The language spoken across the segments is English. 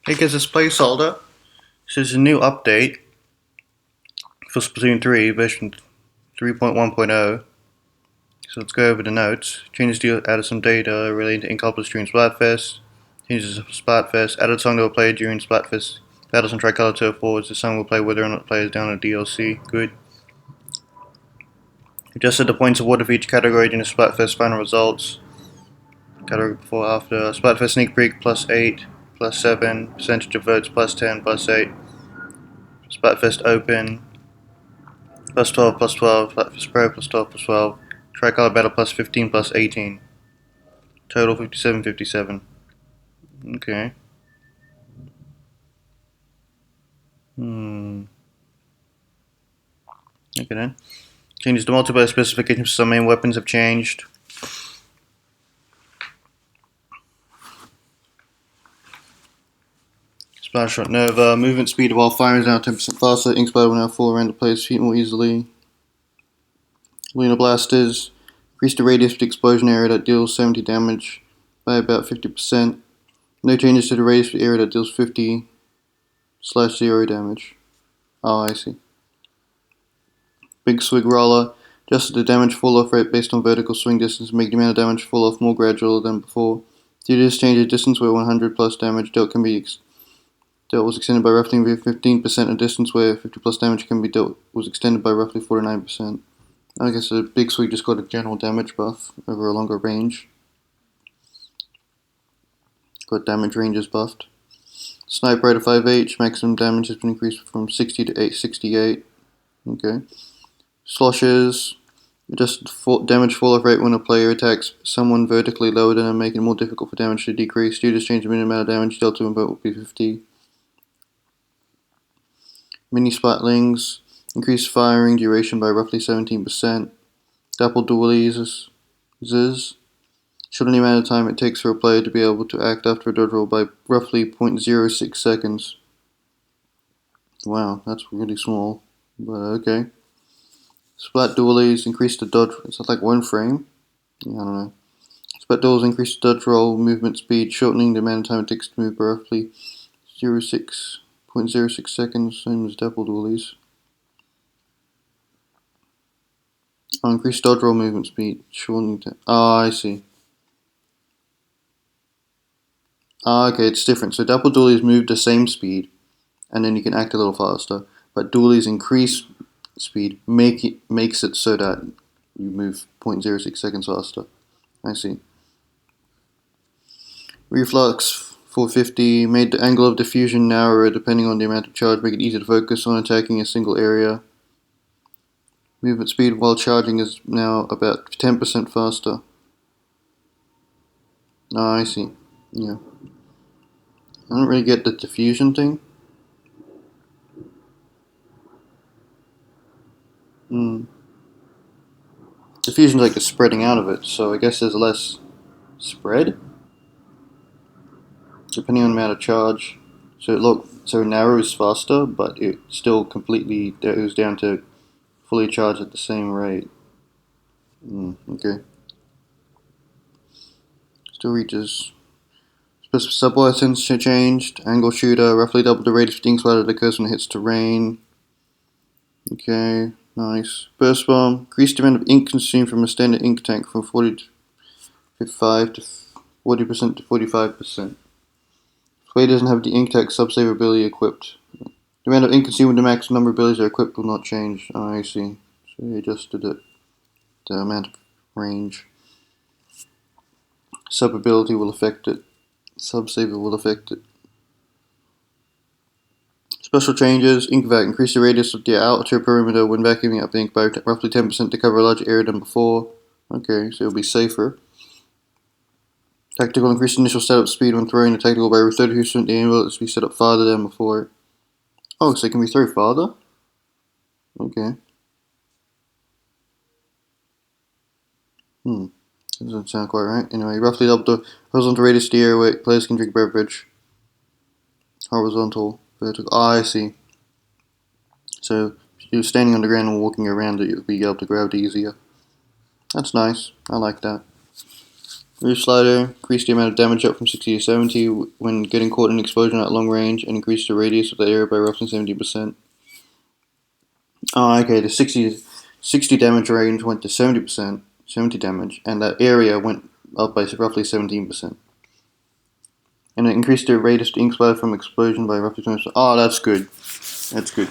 It gets this placeholder. This is a new update for Splatoon 3 version 3.1.0. So let's go over the notes. Changes to added some data relating to incompetence during Splatfest. Changes to Splatfest. Added song that will play during Splatfest. Battles on Tricolor Turf Forwards. The song will play whether or not the player is down a DLC. Good. Adjusted the points awarded for each category during the Splatfest final results. Category before after. Splatfest Sneak Peek +8, +7. Percentage of votes +10, +8. Splatfest Open +12, +12. Splatfest Pro +12, +12. Tricolor Battle +15, +18. Total 57, 57. Okay. Okay then. Changes to multiplayer specifications for some main weapons have changed. Splash Shot Nova. Movement speed while firing is now 10% faster. Ink Splatter will now fall around the player's feet more easily. Lunar Blasters. Increase the radius of the explosion area that deals 70 damage by about 50%. No changes to the radius of the area that deals 50/0 damage. Oh, I see. Big Swig Roller. Adjusted the damage fall-off rate based on vertical swing distance to make the amount of damage fall off more gradual than before. Due to this change, the distance where 100 plus damage dealt can be dealt was extended by roughly 15%, and distance where 50 plus damage can be dealt was extended by roughly 49%. I guess the Big Swig just got a general damage buff over a longer range. Got damage ranges buffed. Sniper rate of 5H, maximum damage has been increased from 60 to 868. Okay. Sloshes. Adjusted damage fall-off rate when a player attacks someone vertically lower than them, making it more difficult for damage to decrease. Due to this change, the minimum amount of damage dealt to a boat will be 50. Mini Splatlings. Increased firing duration by roughly 17%. Dapple Dualies. Shorten the amount of time it takes for a player to be able to act after a dodge roll by roughly 0.06 seconds. Wow, that's really small, but okay. Splat Dualies increase the dodge. Is that like 1 frame? Yeah, I don't know. Splat Dualies increase the dodge roll movement speed, shortening the amount of time it takes to move by roughly 0.06 seconds, same as Dapple Dualies. Oh, increased dodge roll movement speed, shortening time. Ah, I see. Ah, okay, it's different. So Dapple Dualies move the same speed, and then you can act a little faster. But Dualies increase speed, makes it so that you move 0.06 seconds faster. I see. Reflux 450 made the angle of diffusion narrower depending on the amount of charge, make it easier to focus on attacking a single area. Movement speed while charging is now about 10% faster. Ah, I see. Yeah. I don't really get the diffusion thing. Diffusion's like the spreading out of it, so I guess there's less spread depending on the amount of charge. So it narrows faster, but it still completely goes down to fully charged at the same rate. Okay. Still reaches. Subway sensor changed. Angle shooter, roughly double the radius of the ink splatter that occurs when it hits terrain. Okay, nice. Burst bomb, increased the amount of ink consumed from a standard ink tank from 40 to 55 to 40% to 45%. Play doesn't have the ink tank sub-save ability equipped. The amount of ink consumed with the maximum number of abilities that are equipped will not change. Oh, I see. So they adjusted it. The amount of range. Sub ability will affect it. Sub-saver will affect it. Special changes. Ink vac. Increase the radius of the outer perimeter when vacuuming up the ink by roughly 10% to cover a larger area than before. Okay, so it'll be safer. Tactical. Increase initial setup speed when throwing the tactical by 30%. The aim will be set up farther than before. Oh, so it can be thrown farther? Okay. Doesn't sound quite right. Anyway, roughly double the horizontal radius of the area where players can drink beverage. Horizontal, vertical. Ah, I see. So if you're standing on the ground and walking around it, you'll be able to grab it easier. That's nice. I like that. Roof slider, increase the amount of damage up from 60 to 70 when getting caught in an explosion at long range, and increase the radius of the area by roughly 70%. Oh, okay, the 60 damage range went to 70%, 70 damage, and that area went up by roughly 17%. And it increased the radius of ink splatter from explosion by roughly 20%. Oh, that's good. That's good.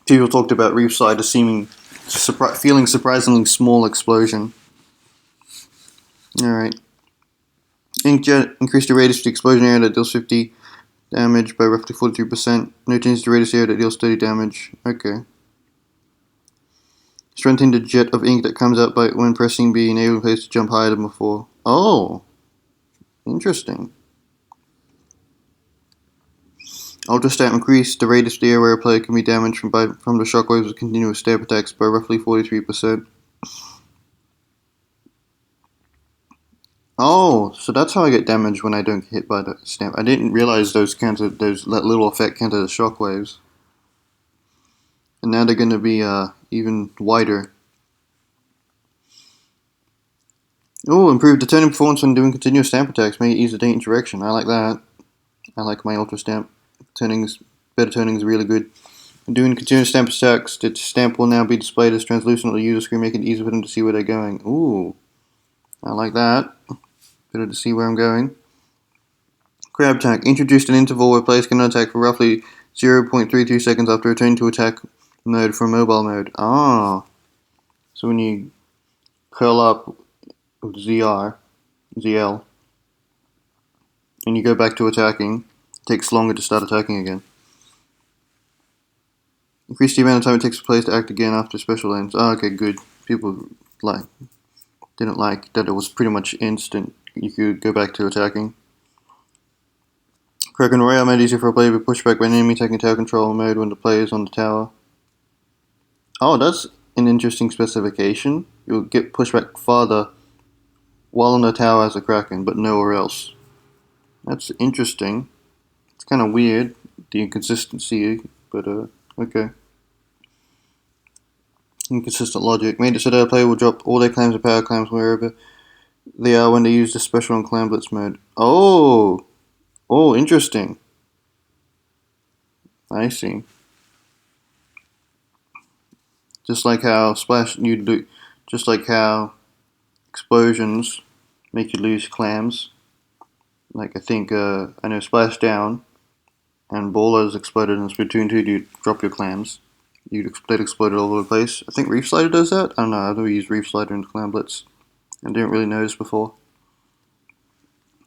People talked about Reef Slider feeling surprisingly small explosion. Alright. Inkjet increased the radius of the explosion area that deals 50 damage by roughly 43%. No change to the radius area that deals 30 damage. Okay. Strengthen the jet of ink that comes out by when pressing B, enabling players to jump higher than before. Oh, interesting. Ultra stamp increase the radius of the area where a player can be damaged from the shockwaves of continuous stamp attacks by roughly 43%. Oh, so that's how I get damaged when I don't get hit by the stamp. I didn't realize those that little effect counted as shockwaves. And now they're going to be even wider. Oh, improved deterring performance when doing continuous stamp attacks. Make it easier to change direction. I like that. I like my ultra stamp. Better turning is really good. When doing continuous stamp attacks, the stamp will now be displayed as translucent on the user screen, making it easier for them to see where they're going. Ooh, I like that. Better to see where I'm going. Grab attack. Introduced an interval where players can attack for roughly 0.32 seconds after returning to attack mode from mobile mode. Ah, so when you curl up with ZL, and you go back to attacking, it takes longer to start attacking again. Increase the amount of time it takes for players to act again after special ends. Ah, okay, good. People didn't like that it was pretty much instant. You could go back to attacking. Kraken Royale made it easier for a player to be pushed back by an enemy taking tower control mode when the player is on the tower. Oh, that's an interesting specification. You'll get pushed back farther while on the tower as a Kraken, but nowhere else. That's interesting. It's kind of weird, the inconsistency, but okay. Inconsistent logic. Made it so that a player will drop all their claims and power claims wherever they are when they use the special on Clan Blitz mode. Oh! Oh, interesting. I see. Just like how just like how explosions make you lose clams. Like I think I know Splashdown and Ballers exploded in Splatoon 2. You drop your clams. They'd exploded all over the place. I think Reef Slider does that. I don't know. I've never used Reef Slider in Clan Blitz. I didn't really notice before.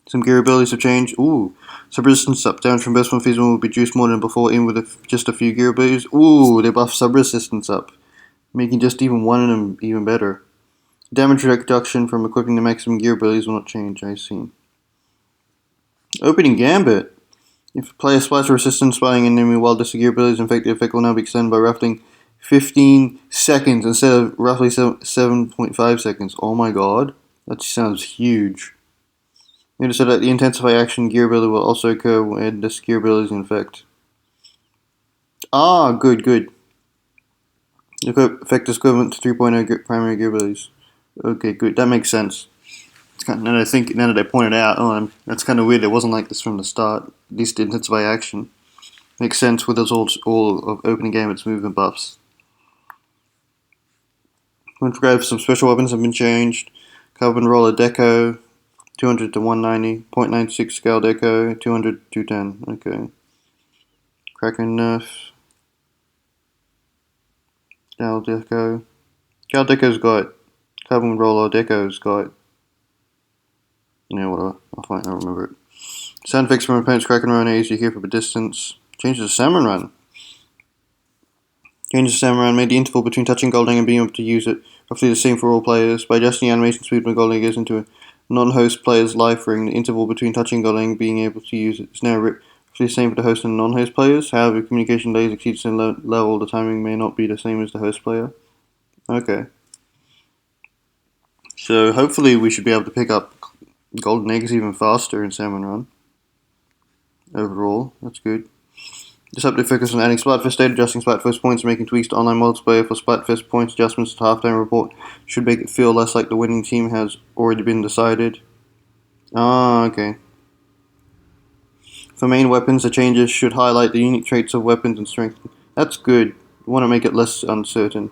Some gear abilities have changed. Ooh, sub-resistance up. Damage from burst one feasible will be reduced more than before, even with just a few gear abilities. Ooh, they buff sub-resistance up, making just even one of them even better. Damage reduction from equipping the maximum gear abilities will not change, I see. Opening Gambit. If a player splash resistance spying an enemy while this gear ability is infected, the effect will now be extended by roughly 15 seconds instead of roughly 7.5 seconds. Oh my god, that sounds huge. Notice that the intensify action gear ability will also occur when this gear ability is in effect. Ah, good. The effect is equivalent to 3.0 primary gear abilities. Okay, good. That makes sense. It's kind of, now that I pointed out, that's kind of weird. It wasn't like this from the start. At least the intensify action makes sense with all of opening Gambit's movement buffs. Some special weapons have been changed. Carbon Roller Deco, 200 to 190. 0.96 scale Deco, 200 to 210. Okay. Kraken Nerf. Gal Deco. Gal Deco's got Carbon Roller Deco's got. Whatever. I don't remember it. Sound effects from opponent's Kraken Run aids you hear from a distance. Changes to Salmon Run. Changes to Salmon Run made the interval between touching Golding and being able to use it roughly the same for all players. By adjusting the animation speed when Golding goes into a non-host player's life ring, the interval between touching Golding and being able to use it is now roughly the same for the host and non-host players. However, if communication delays exceed a certain level, the timing may not be the same as the host player. Okay. So hopefully we should be able to pick up golden eggs even faster in Salmon Run. Overall, that's good. This update focuses on adding Splatfest data, adjusting Splatfest points, and making tweaks to online multiplayer for Splatfest points. Adjustments to the halftime report should make it feel less like the winning team has already been decided. Ah, okay. For main weapons, the changes should highlight the unique traits of weapons and strength. That's good. You want to make it less certain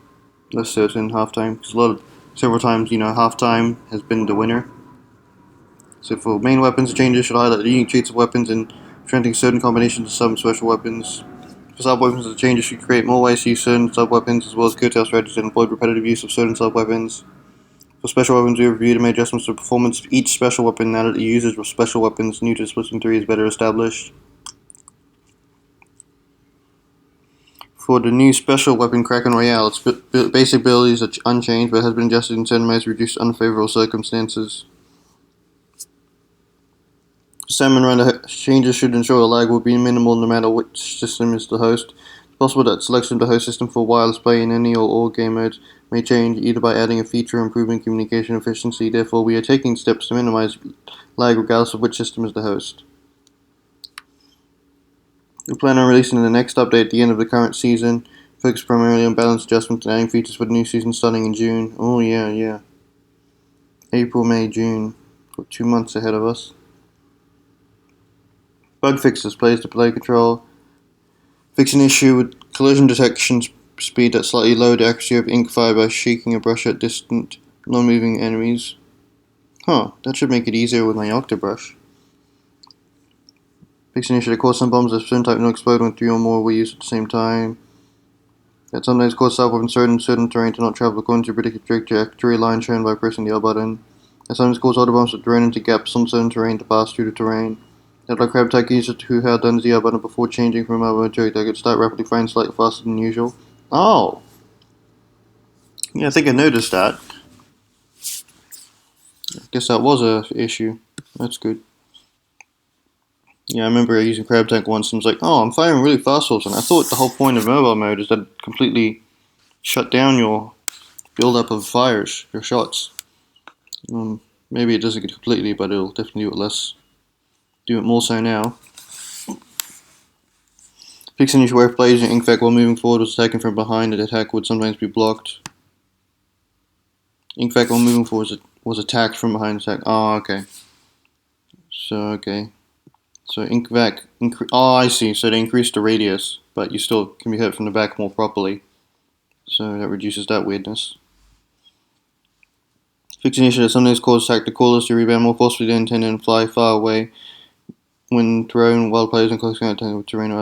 halftime, because several times, halftime has been the winner. So for main weapons, the changes should highlight the unique traits of weapons and strengthening certain combinations of some special weapons. For sub-weapons, the changes should create more ways to use certain sub-weapons, as well as curtail strategies and avoid repetitive use of certain sub-weapons. For special weapons, we have reviewed and made adjustments to the performance of each special weapon now that the usage of special weapons new to Splatoon 3 is better established. For the new special weapon Kraken Royale, its basic abilities are unchanged but has been adjusted in certain ways to reduce unfavorable circumstances. For Salmon Run, the changes should ensure the lag will be minimal no matter which system is the host. It's possible that selection of the host system for wireless play in any or all game modes may change either by adding a feature or improving communication efficiency. Therefore, we are taking steps to minimize lag regardless of which system is the host. We plan on releasing the next update at the end of the current season, focused primarily on balance adjustments and adding features for the new season starting in June. Oh yeah. April, May, June. Got 2 months ahead of us. Bug fixes, plays to play control. Fix an issue with collision detection speed that slightly lowered the accuracy of ink fire by shaking a brush at distant, non-moving enemies. That should make it easier with my Octobrush. Fix an issue that causes some bombs of a certain type to explode when 3 or more were used at the same time. That sometimes causes sub-weapons in certain terrain to not travel according to a predicted trajectory line shown by pressing the L button. That sometimes causes other bombs to run into gaps on certain terrain to pass through the terrain. That like crab attack users who held down the Z button before changing from a mode to they could start rapidly firing slightly faster than usual. Oh! Yeah, I think I noticed that. I guess that was a issue. That's good. Yeah, I remember using crab tank once and was like, oh, I'm firing really fast all of a sudden. I thought the whole point of mobile mode is that it completely shut down your build-up of fires, your shots. Maybe it doesn't get completely, but it'll definitely do it less. Do it more so now. Fix an issue where if players using Inkvac while moving forward was taken from behind, the attack would sometimes be blocked. Inkvac while moving forward was attacked from behind the attack. Oh, okay. So Inkvac, I see. So they increased the radius, but you still can be hit from the back more properly. So that reduces that weirdness. Fix an issue that sometimes causes attack the callers to rebound more forcefully than intended and fly far away when thrown while players in close contact with terrain or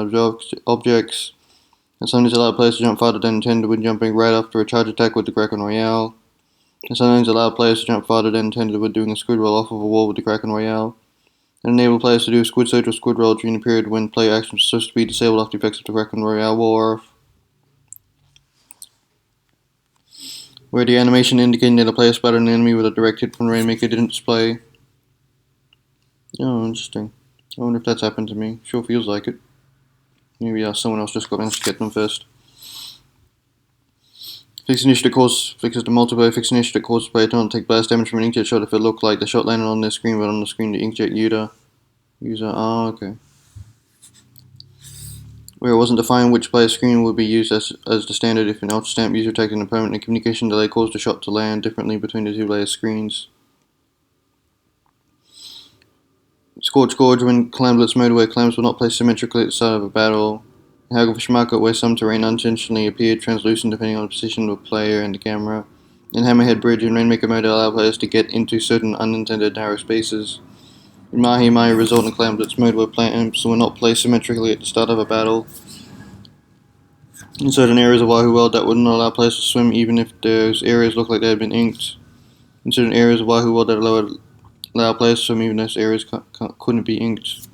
objects. And sometimes allow players to jump farther than intended when jumping right after a charge attack with the Kraken Royale. And sometimes allow players to jump farther than intended when doing a squid roll off of a wall with the Kraken Royale. And enable players to do a squid surge or squid roll during the period when player actions are supposed to be disabled after the effects of the Kraken Royale wore off. Where the animation indicating that a player spotted an enemy with a direct hit from the Rainmaker didn't display. Oh, interesting. I wonder if that's happened to me. Sure feels like it. Maybe someone else just got managed to get them first. Fix an issue that fixes the multiplayer. Fix an issue that causes the player to not take blast damage from an inkjet shot if it looked like the shot landed on their screen, but on the screen the inkjet user. Okay. Where it wasn't defined which player's screen would be used as the standard if an ultra stamp user attacked an opponent and a communication delay caused the shot to land differently between the two players' screens. Scorch Gorge when Clam Blitz mode where clams will not place symmetrically at the start of a battle. Hagglfish Market where some terrain unintentionally appeared translucent depending on the position of the player and the camera. In Hammerhead Bridge in Rainmaker mode allow players to get into certain unintended narrow spaces. In Mahi Mahi Resort in Clam Blitz mode where clams will not place symmetrically at the start of a battle. In certain areas of Wahoo World that would not allow players to swim even if those areas look like they had been inked. In certain areas of Wahoo World that allow players to swim even if those areas couldn't be inked.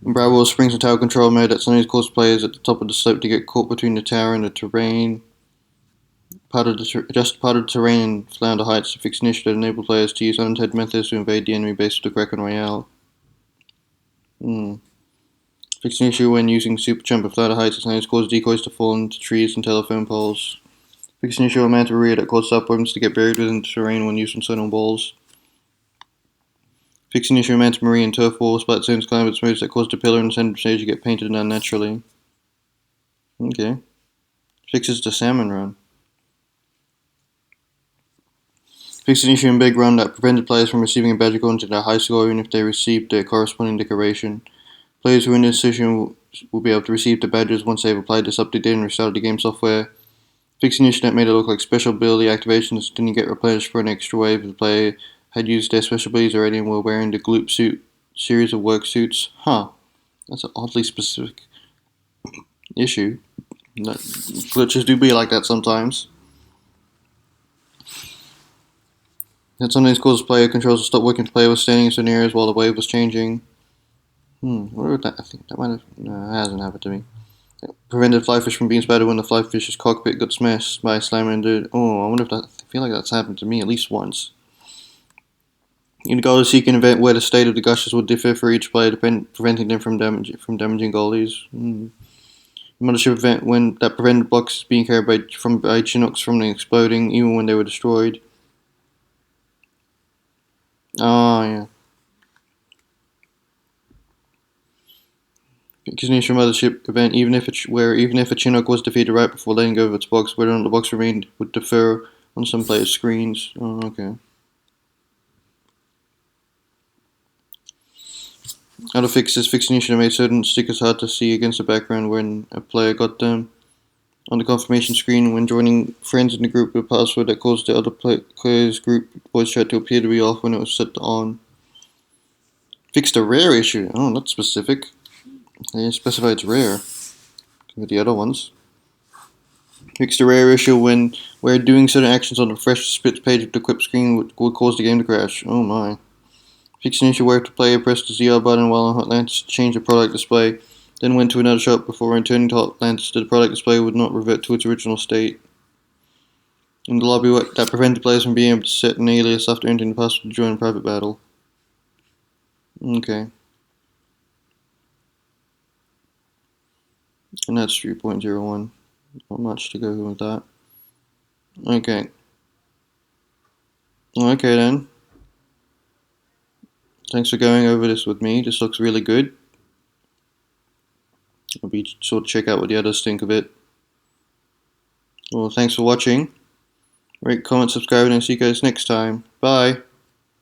In Broward Springs and Tower Control mode that sometimes causes players at the top of the slope to get caught between the tower and the terrain. Adjust part of the terrain in Flounder Heights to fix an issue that enable players to use unintended methods to invade the enemy base with the Kraken Royale. Fix an issue when using Super Jump at Flounder Heights that sometimes causes decoys to fall into trees and telephone poles. Fix an issue with Manta Maria that causes sub-weapons to get buried within the terrain when used on certain balls. Fixing issue with anti-marine and turf wall, Splatoon's climate moves that cause the pillar in the center stage to get painted unnaturally. Okay. Fixes the salmon run. Fixed an issue in Big Run that prevented players from receiving a badge according to their high score even if they received their corresponding decoration. Players who win this session will be able to receive the badges once they've applied this update and restarted the game software. Fixed an issue that made it look like special ability activations didn't get replenished for an extra wave if the player had used their special abilities already and were wearing the Gloop suit series of work suits. Huh. That's an oddly specific issue. Glitches do be like that sometimes. It sometimes causes player controls to stop working if the player was standing in certain areas while the wave was changing. What would that? I think that might have. No, it hasn't happened to me. It prevented flyfish from being spotted when the flyfish's cockpit got smashed by a slamming dude. Oh, I wonder if that. I feel like that's happened to me at least once. You can go to seek an event where the state of the gushers would differ for each player, preventing them from damaging goalies. Mothership event when that prevented blocks being carried by Chinooks from exploding, even when they were destroyed. Oh yeah. Continues from Mothership event, even if a Chinook was defeated right before letting go of its box, whether or not the box remained would differ on some players' screens. Oh, okay. How to fix this? Fixing issue made certain stickers hard to see against the background when a player got them. On the confirmation screen, when joining friends in the group with a password that caused the other player's group voice chat to appear to be off when it was set to on. Fixed a rare issue. Oh, that's specific. They specify it's rare. With the other ones. Fixed a rare issue where doing certain actions on the fresh split page of the equip screen would cause the game to crash. Oh my. Fixed an issue where if the player pressed the ZR button while on Atlantis to change the product display, then went to another shop before returning to Atlantis, the product display would not revert to its original state. In the lobby, that prevented players from being able to set an alias after entering the password to join a private battle. Okay. And that's 3.01. Not much to go with that. Okay. Okay then. Thanks for going over this with me. This looks really good. I'll be sure to check out what the others think of it. Well, thanks for watching. Rate, comment, subscribe, and I'll see you guys next time. Bye.